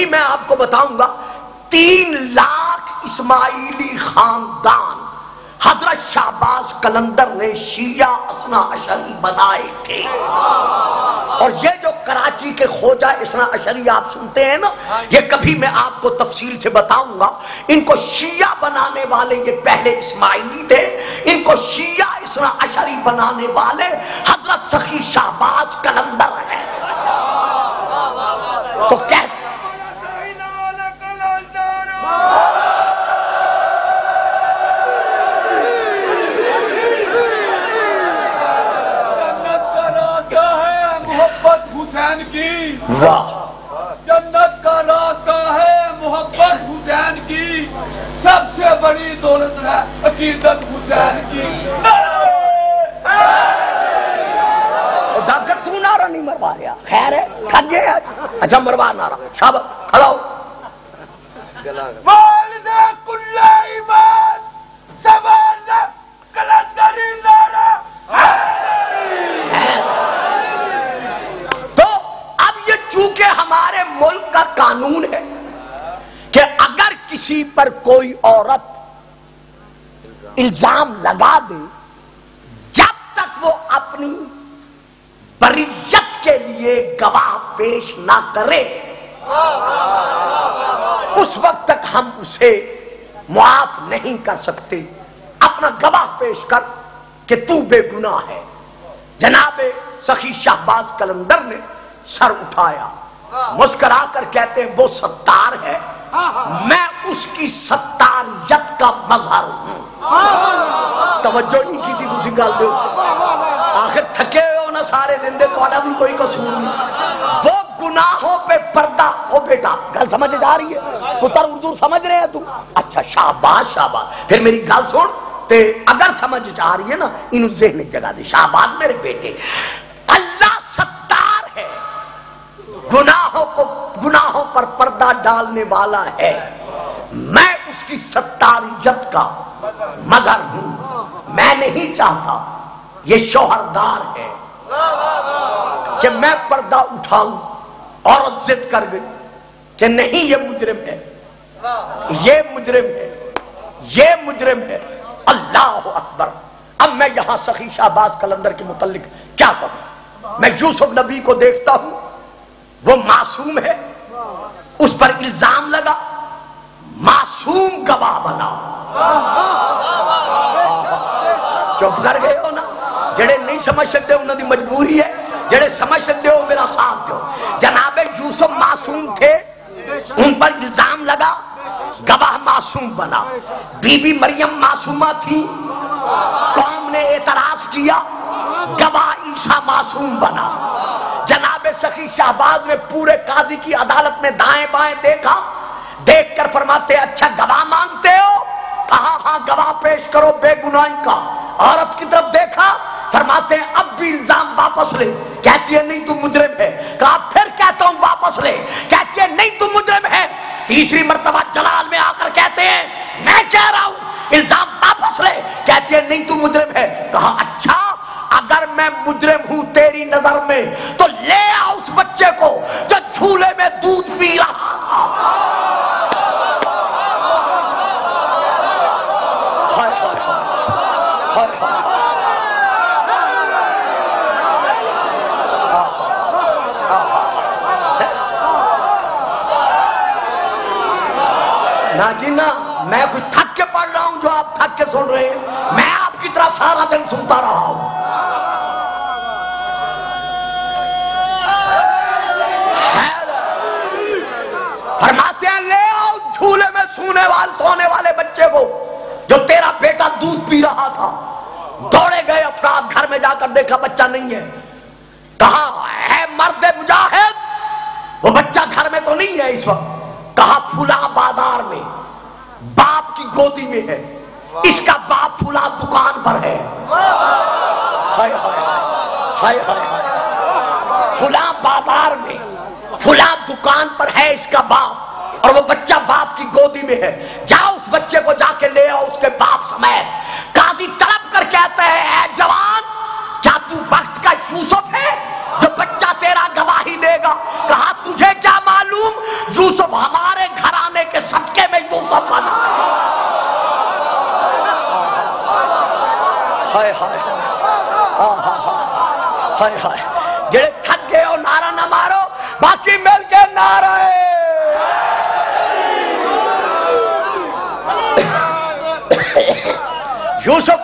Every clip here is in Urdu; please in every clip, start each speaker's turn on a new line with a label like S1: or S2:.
S1: ابھی میں آپ کو بتاؤں گا 3 لاکھ اسماعیلی خاندان حضرت شہباز قلندر نے شیعہ اثنا عشری بنائے تھے. اور یہ جو کراچی کے خواجہ اثنا عشری آپ سنتے ہیں نا، یہ کبھی میں آپ کو تفصیل سے بتاؤں گا. ان کو شیعہ بنانے والے یہ پہلے اسماعیلی تھے، ان کو شیعہ اثنا عشری بنانے والے حضرت سخی شہباز قلندر ہیں. تو کہتے واہ،
S2: جنت کا راستہ ہے محبت حسین کی، سب سے بڑی دولت ہے عقیدت حسین کی.
S1: ڈاکٹر تو نعرہ نہیں مروا رہا، خیر ہے تھک گئے آج. اچھا مروا نعرہ، شاباش کھڑا ہو.
S2: والد کل ایمان سوالت قلندری نعرہ.
S1: چونکہ ہمارے ملک کا قانون ہے کہ اگر کسی پر کوئی عورت الزام لگا دے، جب تک وہ اپنی بریت کے لیے گواہ پیش نہ کرے اس وقت تک ہم اسے معاف نہیں کر سکتے. اپنا گواہ پیش کر کہ تو بے گناہ ہے. جناب سخی شہباز قلندر نے سر اٹھایا، مسکرا کر کہتے ہیں وہ ستار ہے، میں اس کی ستاریت کا مظہر ہوں. توجہ نہیں کی تھی تسی گل دے، آخر تھکے ہو نا سارے دن دے، تھوڑا بھی کوئی قصور نہیں. وہ گناہوں پہ پردہ. او بیٹا گل سمجھ جا رہی ہے؟ ستر اردو سمجھ رہے ہیں تم؟ اچھا شاباش شاباش. پھر میری گل سن تے اگر سمجھ جا رہی ہے نا انہوں ذہن جگہ دے. شاباش میرے بیٹے. اللہ ستار ہے، گناہوں پر پردہ ڈالنے والا ہے. میں اس کی ستاریت کا مظہر ہوں. میں نہیں چاہتا، یہ شوہردار ہے کہ میں پردہ اٹھاؤں. عورت ضد کر گئی کہ نہیں یہ مجرم ہے، یہ مجرم ہے، یہ مجرم ہے. اللہ اکبر. اب میں یہاں سخی شہباز قلندر کے متعلق کیا کروں؟ میں یوسف نبی کو دیکھتا ہوں، وہ معصوم ہے، اس پر الزام لگا، معصوم گواہ بنا. چپ کر گئے ہو نا. جڑے نہیں سمجھ سکتے انہوں دی مجبوری ہے، جڑے سمجھ سکتے ہو میرا ساتھ دو. جناب یوسف معصوم تھے، ان پر الزام لگا، گواہ معصوم بنا. بی بی مریم معصومہ تھی، قوم نے اعتراض کیا، گواہ عیسیٰ معصوم بنا. جناب سخی شہباز نے پورے قاضی کی عدالت میں دائیں بائیں دیکھا، دیکھ کر فرماتے اچھا گواہ مانگتے ہو؟ کہا ہاں گواہ پیش کرو بے گناہی کا. عورت کی طرف دیکھا، فرماتے ہیں اب بھی الزام واپس لے. کہتی ہے نہیں تو مجرم ہے. کہا پھر کہتا ہوں واپس لے. کہتی ہے نہیں تو مجرم ہے. تیسری مرتبہ جلال میں آ کر کہتے ہیں میں کہہ رہا ہوں الزام واپس لے. کہتی ہے نہیں تو مجرم ہے. کہا اچھا اگر میں مجرم ہوں تیری نظر میں تو لے آ اس بچے کو جو جھولے میں دودھ پی رہا تھا. نا جی نا، میں کوئی تھک کے پڑھ رہا ہوں جو آپ تھک کے سن رہے ہیں. میں آپ کی طرح سارا دن سنتا رہا ہوں. فرماتے ہیں لے آؤ اس جھولے میں سونے والے بچے کو جو تیرا بیٹا دودھ پی رہا تھا. دوڑے گئے افراد، گھر میں جا کر دیکھا بچہ نہیں ہے. کہا اے مرد مجاہد، وہ بچہ گھر میں تو نہیں ہے اس وقت. کہا فلاں بازار میں باپ کی گودی میں ہے، اس کا باپ فلاں دکان پر ہے. فلاں بازار میں فلاں دکان پر ہے اس کا باپ، اور وہ بچہ باپ کی گودی میں ہے. جاؤ اس بچے کو جا کے لے آؤ اس کے باپ سمیت. قاضی تڑپ کر کہتا ہے اے جوان، کیا تو وقت کا یوسف ہے جو بچہ تیرا گواہی دے گا؟ کہا تجھے کیا معلوم، یوسف ہائے ہائے ہائے ہائے جڑے تھک گئے ہو نعرہ نہ مارو، باقی مل کے نعرہ یوسف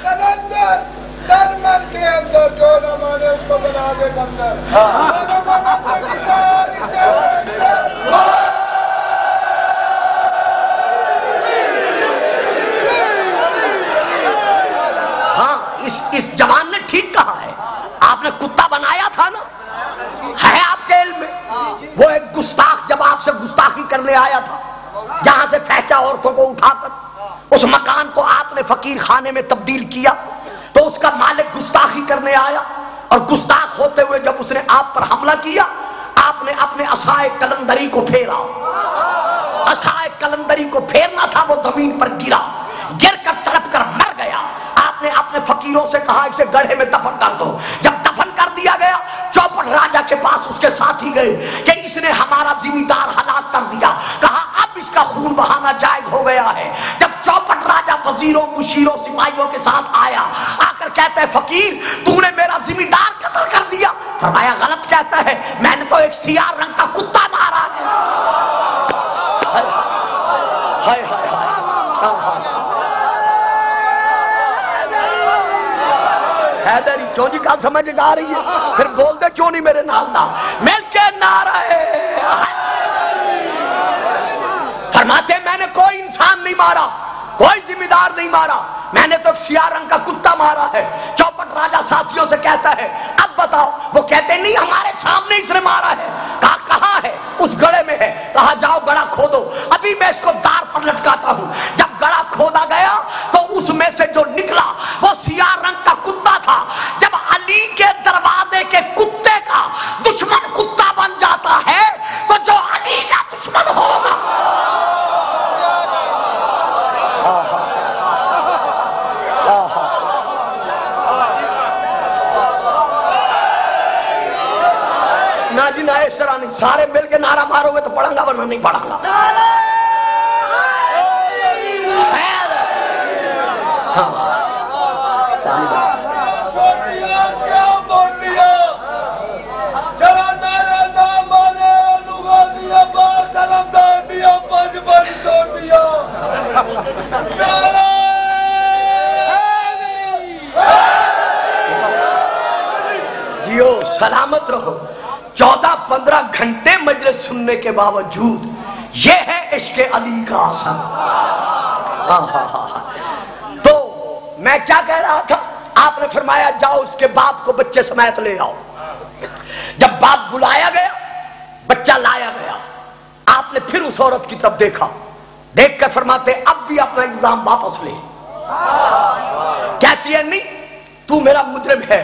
S3: کلندر درمن کے اندر جو نہ مانے اس کو بنا دے بندر.
S1: ہاں اس جوان نے ٹھیک کہا ہے، آپ نے کتا بنایا تھا نا، ہے آپ کے علم میں وہ ایک گستاخ جب آپ سے گستاخی کرنے آیا تھا، جہاں سے فحشہ عورتوں کو اٹھا کر اس مکان کو آپ نے فقیر خانے میں تبدیل کیا، تو اس کا مالک گستاخی کرنے آیا، اور گستاخ ہوتے ہوئے جب اس نے آپ پر حملہ کیا، آپ نے اپنے عصائے کلندری کو پھیرا، عصائے کلندری کو پھیرنا تھا، وہ زمین پر گرا، گر کر تڑپ کر مر گیا. آپ نے اپنے فقیروں سے کہا اسے گڑھے میں دفن کر دو. جب دفن کر دیا گیا، چوپٹ راجہ کے پاس اس کے ساتھی گئے کہ اس نے ہمارا زمیندار ہلاک کر دیا. کہا اب اس کا خون بہانا جائز ہو گیا ہے. جب چوپٹ راجہ وزیروں مشیروں سپاہیوں کے ساتھ آیا، آ کر کہتا ہے فقیر تو نے میرا زمیندار قتل کر دیا. فرمایا غلط کہتا ہے، میں نے تو ایک سیاہ رنگ کا کتا مارا ہے. ہائے ہائے ہائے حیدری کیوں جی کہاں سمجھ آ رہی ہے؟ پھر بول دے کیوں نہیں میرے نال نہ مل کے نعرہ ہے. فرماتے میں نے کوئی انسان نہیں مارا، کوئی ذمہ دار نہیں مارا، میں نے تو ایک سیاہ رنگ کا کتا مارا ہے. چوپٹ راجہ ساتھیوں سے کہتا ہے اب بتاؤ. وہ کہتے نہیں ہمارے سامنے اس نے مارا ہے. کہا کہاں ہے؟ اس گڑھے میں ہے. کہا جاؤ گڑھا کھودو، ابھی میں اس کو دار پر لٹکاتا ہوں. جب گڑھا کھودا گیا تو اس میں سے جو نکلا وہ سیاہ رنگ کا کتا تھا. جب علی کے دروازے کے کتے کا دشمن کتا بن جاتا ہے تو جو علی کا دشمن ہوگا نہ جی نہ اس طرح نہیں، سارے مل کے نعرہ مارو گے تو پڑھا گا ورنہ نہیں پڑھا گا. جیو سلامت رہو. 14-15 گھنٹے مجلس سننے کے باوجود یہ ہے عشق علی کا اثر. تو میں کیا کہہ رہا تھا؟ آپ نے فرمایا جاؤ اس کے باپ کو بچے سمیت لے آؤ. جب باپ بلایا گیا، بچہ لایا گیا، آپ نے پھر اس عورت کی طرف دیکھا، دیکھ کر فرماتے اب بھی اپنا الزام واپس لے. کہتی ہے نہیں تو میرا مجرم ہے.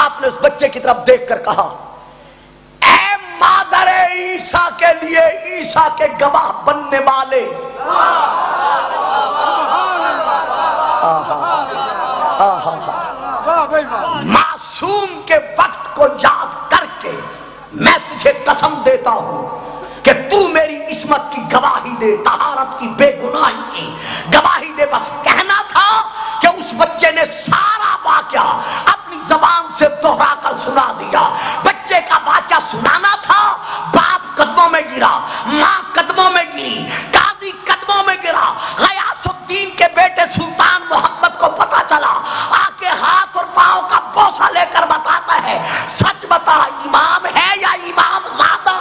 S1: آپ نے اس بچے کی طرف دیکھ کر کہا اے مادر عیسیٰ کے لیے عیسیٰ کے گواہ بننے والے، معصوم کے وقت کو یاد کر کے میں تجھے قسم دیتا ہوں کہ تو میری عصمت کی گواہی دے، طہارت کی، بے گناہی کی گواہی دے. بس کہنا تھا کہ اس بچے نے سارا واقعہ اپنی زبان سے دہرا کر سنا دیا. بچے کا واقعہ سنانا تھا. باپ قدموں میں گرا، ماں قدموں میں گری، قاضی قدموں میں گرا. غیاث الدین کے بیٹے سلطان محمد کو پتا چلا، آ کے ہاتھ اور پاؤں کا بوسہ لے کر بتاتا ہے سچ بتا امام ہے یا امام زادہ؟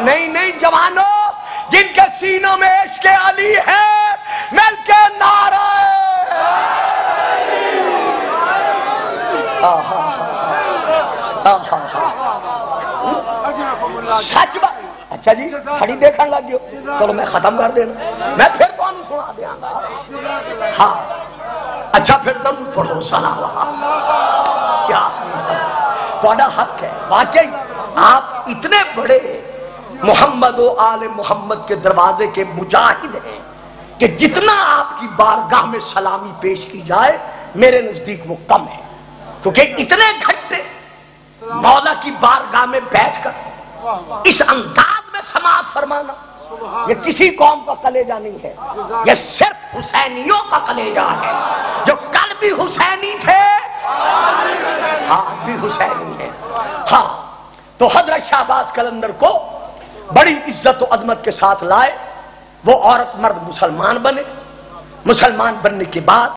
S1: نہیں نہیں جوانوں، جن کے سینوں میں عشق علی ہے مل کے نعرہ سچ بات. اچھا جی کھڑی دیکھنے لگ گئے، چلو میں ختم کر دینا، میں پھر تو سنا دیا گا. ہاں اچھا پھر درود پڑھو صلوات. کیا تھوڑا حق ہے واقعی. آپ اتنے بڑے محمد و آل محمد کے دروازے کے مجاہد ہیں کہ جتنا آپ کی بارگاہ میں سلامی پیش کی جائے میرے نزدیک وہ کم ہے، کیونکہ اتنے گھنٹے مولا کی بارگاہ میں بیٹھ کر اس انداز میں سماعت فرمانا، یہ کسی قوم کا کلیجہ نہیں ہے، یہ صرف حسینیوں کا کلیجہ ہے، جو کل بھی حسینی تھے آج بھی حسینی ہے۔ ہاں تو حضرت شہباز قلندر کو بڑی عزت و عظمت کے ساتھ لائے، وہ عورت مرد مسلمان بنے، مسلمان بننے کے بعد